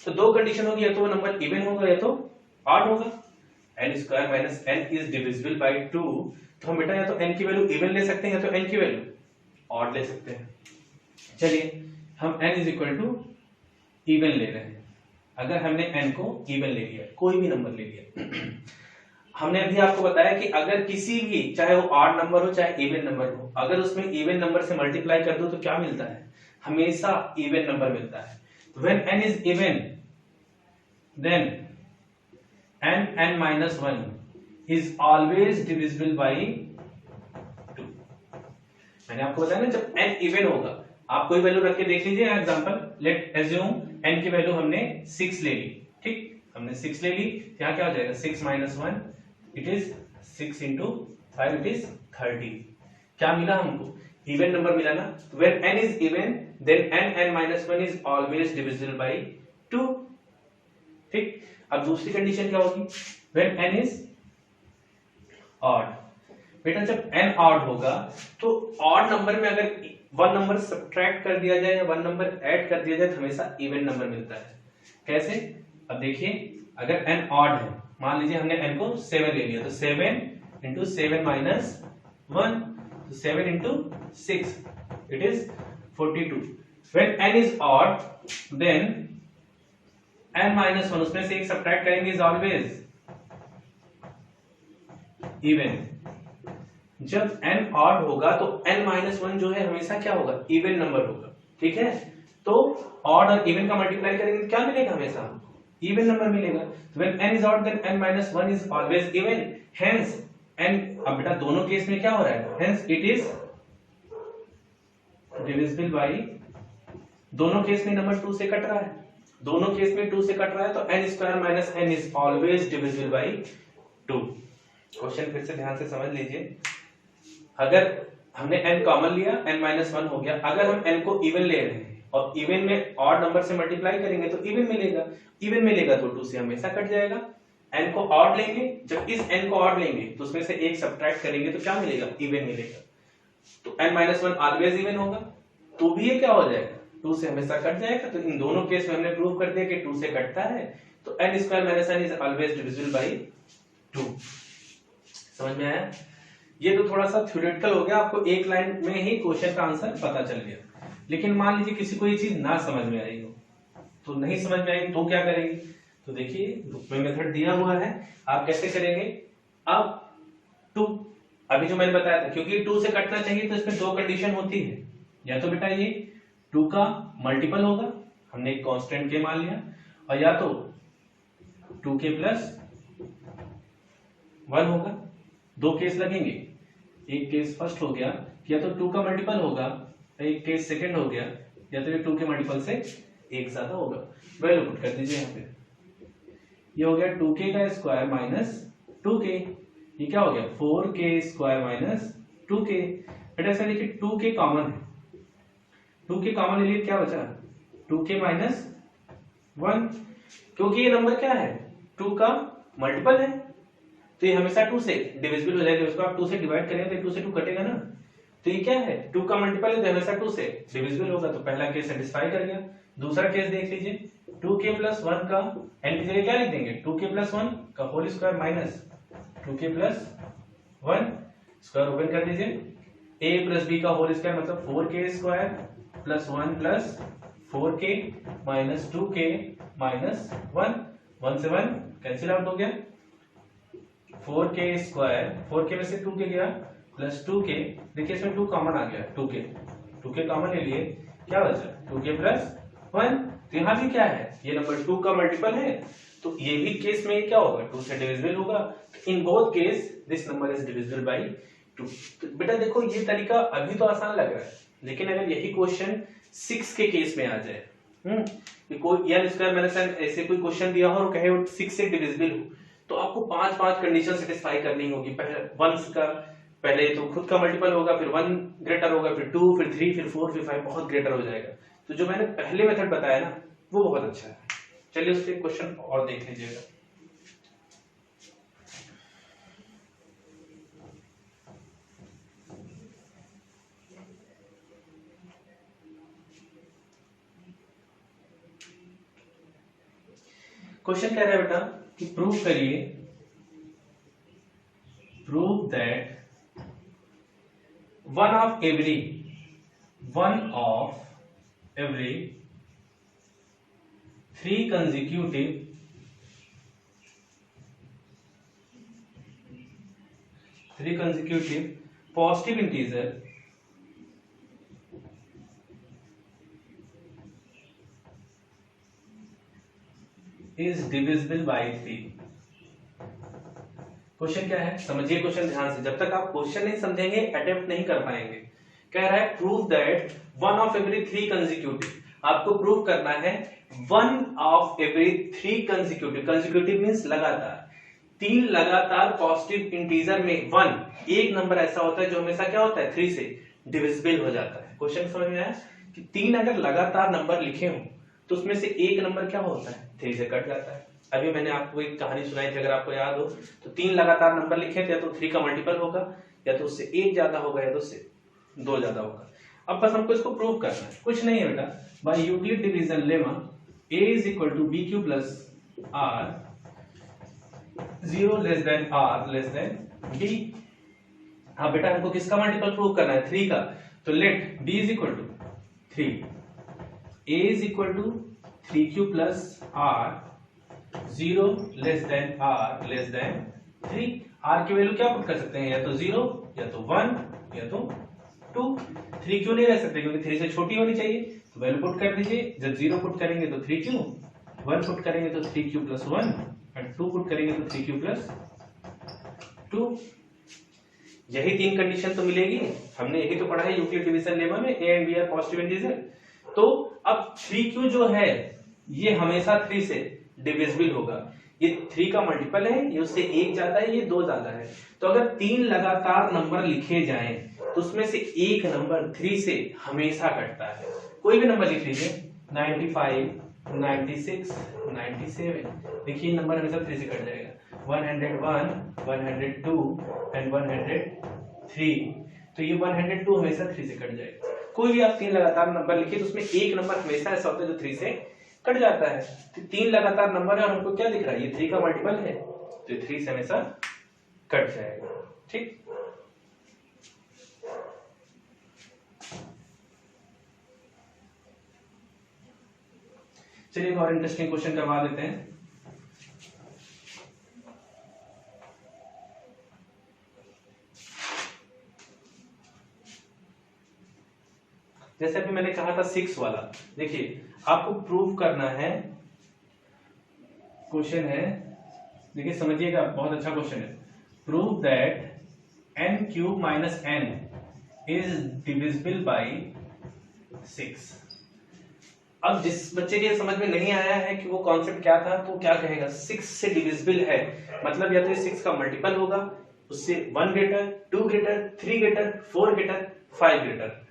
तो दो कंडीशन होगी, या तो वो नंबर इवन होगा या तो ऑड होगा। n square minus n is divisible by 2, तो हम बेटा या तो n की वैल्यू इवन ले सकते हैं या तो n की वैल्यू ऑड ले सकते हैं। चलिए हम n is equal to even ले रहे हैं। अगर हमने n को इवन ले लिया, कोई भी नंबर ले लिया हमने अभी आपको बताया कि अगर किसी भी, चाहे वो ऑड नंबर हो चाहे इवन नंबर हो, अगर उसमें इवन नंबर से मल्टीप्लाई कर दो तो क्या मिलता है, हमेशा इवन नंबर मिलता है। When n is even, then n minus 1 is always divisible by 2। मैंने आपको बताया ना, जब n इवन होगा, आप कोई वैल्यू रख के देख लीजिए। एग्जांपल, लेट एज्यूम n की वैल्यू हमने 6 ले ली, ठीक, हमने 6 ले ली, यहाँ क्या हो जाएगा, 6 minus 1 it is 6 into 5 it is 30। क्या मिला हमको, इवन नंबर मिला ना। When n is even, then n minus 1 is always divisible by 2, ठीक। अब दूसरी कंडीशन क्या होगी, when n is odd। बेटा जब n ऑड होगा तो ऑड नंबर में अगर वन नंबर सब्ट्रैक्ट कर दिया जाए या वन नंबर ऐड कर दिया जाए तो हमेशा इवन नंबर मिलता है। कैसे, अब देखिए, अगर n ऑड है, मान लीजिए हमने n को 7 ले लिया, तो 7 into 7 minus 1, तो 7 into 6 it is 42। When n is odd, then n minus 1, उसमें से एक सब्ट्रैक्ट करेंगे, is always even। जब n ऑड होगा तो n minus 1 जो है हमेशा क्या होगा, इवन नंबर होगा, ठीक है। तो ऑड और इवन का मल्टीप्लाई करेंगे तो क्या मिलेगा, हमेशा इवन नंबर मिलेगा। When n is odd, then n minus 1 is always even, hence n, अब बेटा दोनों केस में क्या हो रहा है, hence it is divisible by, दोनों केस में नंबर 2 से कट रहा है, दोनों केस में 2 से कट रहा है, तो n square minus n is always divisible by 2। Question फिर से ध्यान से समझ लीजिए, अगर हमने n कॉमन लिया, n माइनस 1 हो गया, अगर हम n को इवन ले रहे हैं और इवन में ऑड नंबर से मल्टीप्लाई करेंगे तो इवन मिलेगा, इवन मिलेगा तो 2 से हमेशा कट जाएगा। n को ऑड लेंगे, जब इस n को ऑड लेंगे तो उसमें से एक सब्ट्रैक्ट करेंगे तो क्या मिलेगा, इवन मिलेगा। तो n माइनस 1 ऑलवेज इवन होगा, तो भी ये क्या हो जाएगा, 2 से हमेशा कट जाएगा। तो इन दोनों केस में हमने प्रूव कर दिया कि 2 से कटता है, तो n square minus n is always divisible by 2। समझ में आया। ये तो थोड़ा सा थ्योरेटिकल हो गया, आपको एक लाइन में ही क्वेश्चन का आंसर पता चल गया। लेकिन मान लीजिए किसी को ये चीज ना समझ में आई हो, तो नहीं समझ में आई तो क्या करेंगे, तो देखिए बुक में मेथड दिया हुआ है, आप कैसे करेंगे। अब 2, अभी जो मैंने बताया था, क्योंकि 2 से कटना चाहिए तो इसमें दो कंडीशन होती है, या तो बेटा ये 2 का मल्टीपल होगा, हमने एक कांस्टेंट के मान लिया, और या तो 2k प्लस 1 होगा। दो केस लगेंगे, एक केस फर्स्ट हो गया, या तो 2 का मल्टीपल होगा, एक केस सेकंड हो गया, या तो ये 2 के मल्टीपल से एक ज्यादा होगा। वैल्यू पुट कर दीजिए यहाँ पे, ये हो गया 2k का स्क्वायर माइनस 2k, ये क्या हो गया 4k स्क्वायर माइनस 2k। बेटा ऐसा देखिए 2k कॉमन है, 2k कॉमन ले लिए, क्या बचा 2k माइनस 1, क्योंकि ये नंबर क्या है 2 का मल्टीपल है, तो ये हमेशा 2 से डिविजिबल हो जाएगा। उसको आप 2 से डिवाइड करेंगे तो 2 से 2 कटेगा ना, तो ये क्या है 2 का मल्टीपल है, तो हमेशा 2 से डिविजिबल होगा। तो पहला केस सेटिस्फाई कर गया। दूसरा केस देख लीजिए, 2k प्लस 1 का n की जगह क्या लिख देंगे, 2k प्लस 1 का whole square minus 2k plus 1 square, open कर दीजिए, a प्लस b का होल स्क्वायर मतलब 4k square plus 1 plus 4k minus 2k minus 1, 1 से 1 कैंसिल आउट हो गया, 4k स्क्वायर, 4k में से 2k गया प्लस 2k, देखिए इसमें 2 कॉमन आ गया, 2k कॉमन ले लिए, क्या बचा 2k प्लस 1, तो यहाँ भी क्या है, ये नंबर 2 का मल्टीपल है, तो ये भी केस में क्या होगा, 2 से डिविजिबल होगा। In both case this number is divisible by 2। तो बेटा देखो ये तरीका अभी तो आसान लग रहा है, लेकिन अगर यही क्वेश्चन 6 के केस में आ जाए, कोई n स्क्वायर माइनस n ऐसे कोई क्वेश्चन दिया हो और कहे 6 से डिविजिबल हो, तो आपको 5 कंडीशन सेटिस्फाई करनी होगी। पहले 1 का पहले तो खुद का मल्टीपल होगा, फिर 1 ग्रेटर होगा, फिर 2, फिर 3, फिर 4, फिर 5 बहुत ग्रेटर हो जाएगा। तो जो मैंने पहले मेथड बताया ना वो बहुत अच्छा है। चलिए उसके क्वेश्चन और देख लीजिएगा। क्वेश्चन कह रहा है बेटा कि प्रूव करिए, prove that one of every 3 consecutive positive integer is divisible by 3। Question क्या है, समझिए क्वेश्चन ध्यान से, जब तक आप क्वेश्चन नहीं समझेंगे अटेम्प्ट नहीं कर पाएंगे। कह रहा है prove that one of every 3 consecutive, आपको प्रूव करना है one of every 3 consecutive, consecutive means लगातार, 3 लगातार पॉजिटिव इंटीजर में 1 एक नंबर ऐसा होता है जो हमेशा क्या होता है 3 से डिविजिबल हो जाता है। क्वेश्चन समझ में आया कि 3 अगर लगातार नंबर लिखे हो तो उसमें से एक नंबर क्या होता है 3 से कट जाता है। अभी मैंने आपको एक कहानी सुनाई थी, अगर आपको याद हो, तो 3 लगातार नंबर लिखे थे, या तो 3 का मल्टीपल होगा, या तो उससे 1 ज्यादा होगा, या तो उससे 2 ज्यादा होगा। अब बस हमको इसको प्रूव करना है, कुछ नहीं है बेटा, by Euclid division lemma a is equal to bq plus r 0 less than r less than b। हाँ बेटा हमको किसका मल्टीपल प्रूव करना है 3 का, तो let b is equal to 3, a is equal to 3q plus r 0 less than r less than 3। r की वैल्यू क्या पुट कर सकते हैं, या तो 0 या तो 1 या तो 2। 3 क्यों नहीं रह सकते, क्योंकि 3 से छोटी होनी चाहिए, तो वैल्यू पुट कर दीजिए। जब 0 पुट करेंगे तो 3q, 1 पुट करेंगे तो 3q plus 1 और 2 पुट करेंगे तो 3q plus 2। यही 3 कंडीशन तो मिलेगी, हमने यही तो पढ़ा है यूक्लिड डिवीजन लेमा में, a and b are positive integer. तो अब 3q जो है ये हमेशा 3 से डिविजिबल होगा, ये 3 का मल्टीपल है, ये उससे 1 ज्यादा है, ये 2 ज्यादा है। तो अगर 3 लगातार नंबर लिखे जाएं तो उसमें से एक नंबर 3 से हमेशा कटता है। कोई भी नंबर लिख लीजिए, 95, 96, 97, देखिए नंबर हमेशा 3 से कट जाएगा। 101, 102 एंड 103, तो ये 102 हमेशा 3 से कट जाएगा। कोई भी आप 3 लगातार नंबर लिखिए तो उसमें एक नंबर हमेशा ऐसा होता है जो 3 से कट जाता है। तो 3 लगातार नंबर है और हमको क्या दिख रहा है, ये 3 का मल्टीपल है, तो 3 से हमेशा कट जाएगा। ठीक, चलिए एक और इंटरेस्टिंग क्वेश्चन करवा देते हैं। जैसे अभी मैंने कहा था 6 वाला, देखिए आपको प्रूव करना है, क्वेश्चन है, देखिए समझिएगा, बहुत अच्छा क्वेश्चन है। Prove that n cube minus n is divisible by 6। अब जिस बच्चे के समझ में नहीं आया है कि वो कॉन्सेप्ट क्या था, तो क्या कहेगा, 6 से डिविजिबल है मतलब या तो 6 का मल्टीपल होगा, उससे 1 greater, 2 greater, 3 greater, 4 greater, 5 greater.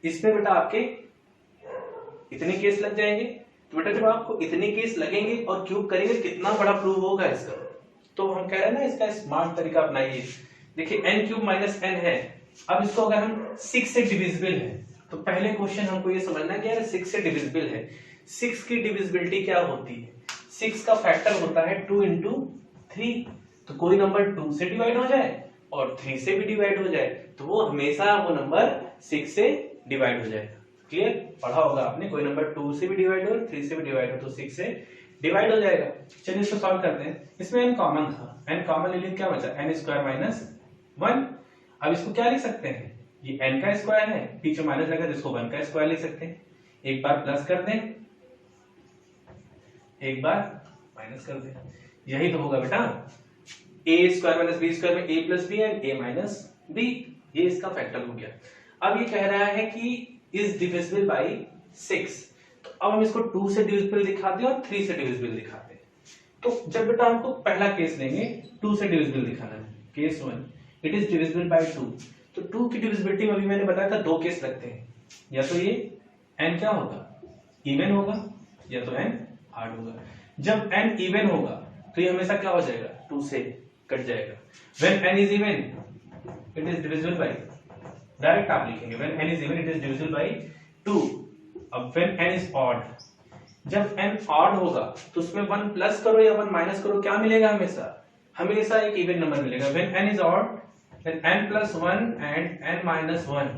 इसमें बेटा आपके इतने केस लग जाएंगे। तो बेटा जब आपको इतने केस लगेंगे और क्यूब करेंगे कितना बड़ा प्रूव होगा इसका, तो हम कह रहे हैं ना इसका स्मार्ट तरीका अपनाइए। देखिए n क्यूब माइनस n है, अब इसको अगर हम 6 से डिविजिबल है तो पहले क्वेश्चन हमको ये समझना कि यार 6 से डिविजिबल है, 6 की डिविजिबिलिटी क्या होती है, 6 का फैक्टर होता है 2 into 3, तो कोई नंबर 2 से डिवाइड हो जाए और 3 से भी डिवाइड हो जाए तो वो हमेशा वो नंबर 6 से डिवाइड हो जाएगा। क्लियर, पढ़ा होगा आपने, कोई नंबर 2 से भी डिवाइड हो 3 से भी डिवाइड हो तो 6 से डिवाइड हो जाएगा। चलिए इसको सॉल्व करते हैं। इसमें n कॉमन था, n कॉमन ले लिए क्या बचा, n स्क्वायर माइनस 1। अब इसको क्या लिख सकते हैं, ये n का स्क्वायर है, पीछे माइनस लगा तो इसको 1 का स्क्वायर लिख सकते हैं। एक बार प्लस कर दें, एक बार माइनस कर दें, यही तो होगा बेटा। A square minus B square में A plus B and A minus B, ये इसका फैक्टर हो गया। अब ये कह रहा है कि इज डिविजिबल बाय 6, तो अब हम इसको 2 से डिविजिबल दिखाते हैं और 3 से डिविजिबल दिखाते हैं। तो जब बेटा हमको पहला केस लेंगे 2 से डिविजिबल दिखाना है, case 1 it is divisible by 2, तो 2 की डिविजिबिलिटी में अभी मैंने बताया था 2 केस लगते हैं, या तो ये n क्या होगा, इवन होगा, या तो n ऑड होगा। जब n इवन होगा तो ये हमेशा क्या हो जाएगा, 2 से कट जाएगा। when n is even it is divisible by, direct आप लिखेंगे when n is even it is divisible by 2। अब when n is odd, जब n odd होगा तो उसमें 1 प्लस करो या 1 माइनस करो क्या मिलेगा, हमेशा एक इवन नंबर मिलेगा। when n is odd then n plus 1 and n minus 1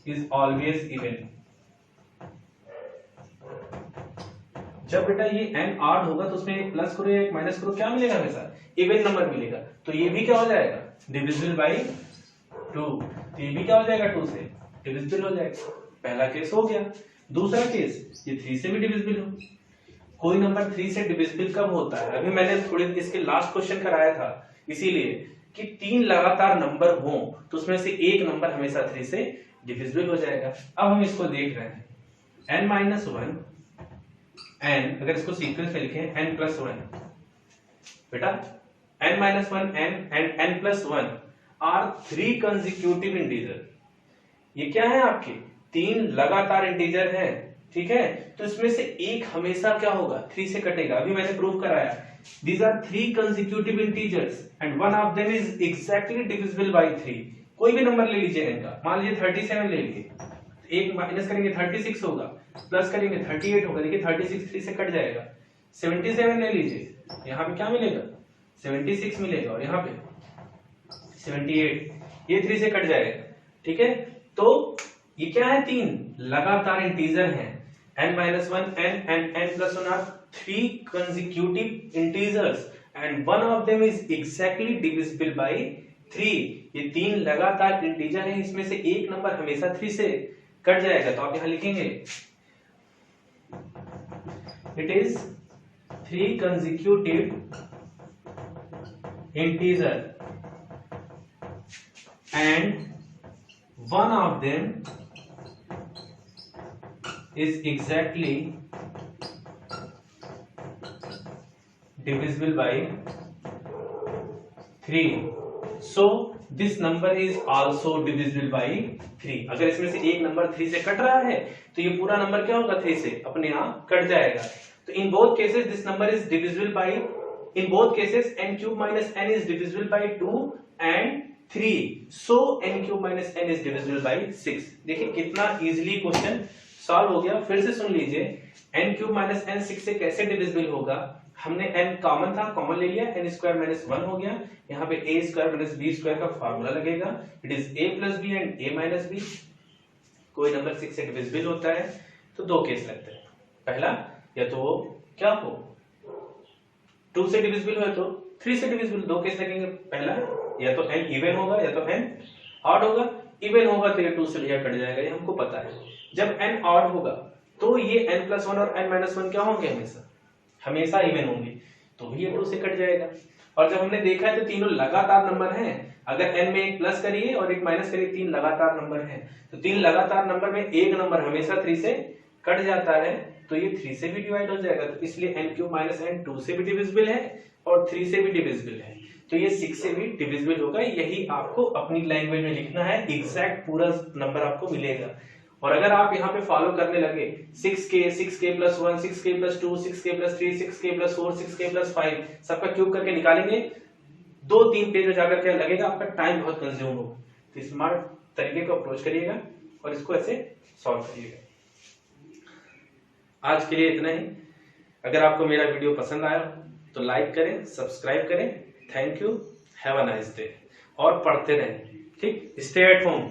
is always even। जब बेटा ये n odd होगा तो उसमें एक प्लस करो या एक माइनस करो क्या मिलेगा, हमेशा इवन नंबर मिलेगा। तो ये भी क्या हो जाएगा, डिविजिबल बाय 2, तो ये भी क्या हो जाएगा, 2 से डिविजिबल हो जाएगा। पहला केस हो गया। दूसरा केस, ये 3 से भी डिविजिबल हो। कोई नंबर 3 से डिविजिबल कब होता है, अभी मैंने थोड़ी इसके लास्ट क्वेश्चन कराया था, इसीलिए कि 3 लगातार नंबर हो तो उसमें से एक नंबर हमेशा 3 से डिविजिबल हो जाएगा। अब हम इसको देख रहे हैं, n माइनस 1 n, अगर इसको सीक्वेंस में लिखें n प्लस 1, बेटा n minus 1 n and n plus 1 are 3 consecutive integer. ये क्या है, आपके 3 लगातार इंटीजर हैं, ठीक है। तो इसमें से एक हमेशा क्या होगा, 3 से कटेगा। अभी मैंने प्रूव कराया, these are 3 consecutive integers and one of them is exactly divisible by 3। कोई भी नंबर ले लीजिए इनका, मान लीजिए 37 ले लिए, एक माइनस करेंगे 36 होगा, प्लस करेंगे 38 होगा। देखिए 36 3 से कट जाएगा। 77 ले लीजिए, यहाँ पे क्या मिलेगा, 76 मिलेगा, और यहाँ पे 78, ये 3 से कट जाएगा, ठीक है। तो ये क्या है, 3 लगातार इंटीजर हैं, n minus 1 n and n plus 1 are 3 consecutive integers and one of them is exactly divisible by 3। ये 3 लगातार इंटीजर हैं, इसमें से एक नंबर हमेशा 3 से कट जाएगा। तो आप यहां लिखेंगे it is 3 consecutive integer and one of them is exactly divisible by 3, so this number is also divisible by 3। अगर इसमें से एक नंबर 3 से कट रहा है तो ये पूरा नंबर क्या होगा, 3 से अपने आप कट जाएगा। तो in both cases this number is divisible by, in both cases n cube minus n is divisible by 2 and 3, so n cube minus n is divisible by 6। देखिए कितना इजीली क्वेश्चन सॉल्व हो गया। फिर से सुन लीजिए, n क्यूब माइनस n 6 से कैसे डिविजिबल होगा, हमने n कॉमन था, कॉमन ले लिया, n स्क्वायर माइनस 1 हो गया। यहाँ पे a square minus b square का फार्मूला लगेगा, it is a plus b and a minus b। कोई नंबर 6 से डिविजिबल होता है तो 2 केस लगते हैं। पहला, या तो वो क्या हो 2 से डिविजिबल हो तो 3 से डिविजिबल, 2 केस लगेंगे। पहला, या तो n इवन होगा या तो n ऑड होगा। इवन होगा तो ये 2 से कट जाएगा, ये हमको पता है। जब n ऑड होगा तो ये n प्लस 1 और n माइनस 1 क्या होंगे, हमेशा इवन होंगे, तो भी ये 2 से कट जाएगा। और जब हमने देखा है तो तीनों लगातार नंबर हैं, अगर n में एक प्लस करिए और एक माइनस करिए, 3 लगातार नंबर हैं, तो 3 लगातार नंबर में एक नंबर हमेशा 3 से कट जाता है, तो ये 3 से भी डिवाइड हो जाएगा। तो इसलिए n क्यूब माइनस n 2 से भी डिविजिबल है और 3 से भी डिविजिबल है, तो ये 6 से भी डिविजिबल होगा। यही आपको अपनी लैंग्वेज में लिखना है, एग्जैक्ट पूरा नंबर आपको मिलेगा। और अगर आप यहाँ पे फॉलो करने लगे 6k plus 1, 6k plus 2, 6k plus 3, 6k plus 4, 6k plus 5 सबका क्यूब करके निकालेंगे, 2-3 पेज में जाकर क्या लगेगा, आपका टाइम बहुत कंज्यूम होगा। तो स्मार्ट तरीके को अप्रोच करिएगा और इसको ऐसे सॉल्व करिएगा। आज के लिए इतना ही। अगर आपको मेरा वीडियो पसंद आया तो लाइक करें, सब्सक्राइब करें। Thank you, have a nice day. और पढ़ते रहें, ठीक। Stay at home.